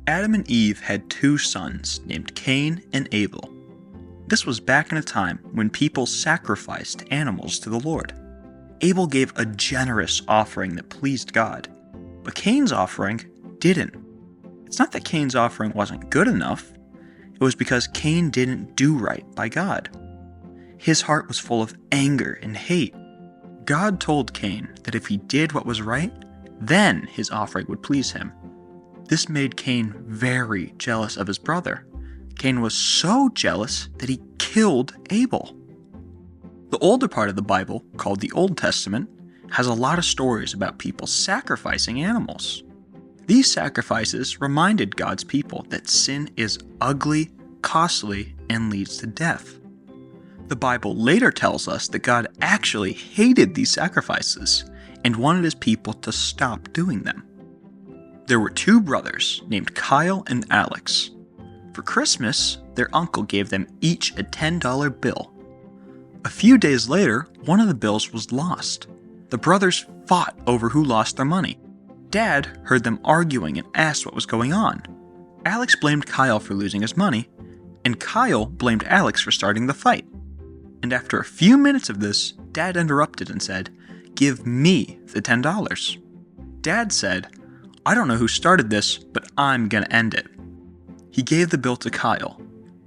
Adam and Eve had two sons named Cain and Abel. This was back in a time when people sacrificed animals to the Lord. Abel gave a generous offering that pleased God, but Cain's offering didn't. It's not that Cain's offering wasn't good enough. It was because Cain didn't do right by God. His heart was full of anger and hate. God told Cain that if he did what was right, then his offering would please him. This made Cain very jealous of his brother. Cain was so jealous that he killed Abel. The older part of the Bible, called the Old Testament, has a lot of stories about people sacrificing animals. These sacrifices reminded God's people that sin is ugly, costly, and leads to death. The Bible later tells us that God actually hated these sacrifices and wanted his people to stop doing them. There were two brothers named Kyle and Alex. For Christmas, their uncle gave them each a $10 bill. A few days later, one of the bills was lost. The brothers fought over who lost their money. Dad heard them arguing and asked what was going on. Alex blamed Kyle for losing his money, and Kyle blamed Alex for starting the fight. And after a few minutes of this, Dad interrupted and said, "Give me the $10. Dad said, "I don't know who started this, but I'm gonna end it." He gave the bill to Kyle.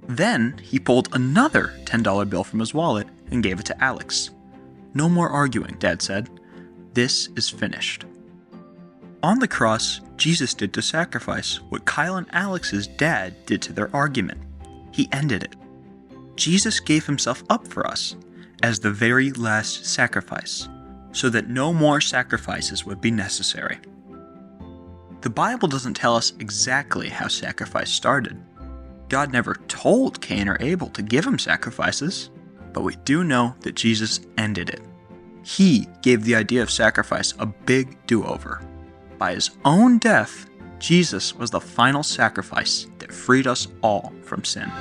Then he pulled another $10 bill from his wallet and gave it to Alex. "No more arguing," Dad said. "This is finished." On the cross, Jesus did to sacrifice what Kyle and Alex's dad did to their argument. He ended it. Jesus gave himself up for us as the very last sacrifice, so that no more sacrifices would be necessary. The Bible doesn't tell us exactly how sacrifice started. God never told Cain or Abel to give him sacrifices, but we do know that Jesus ended it. He gave the idea of sacrifice a big do-over. By his own death, Jesus was the final sacrifice that freed us all from sin.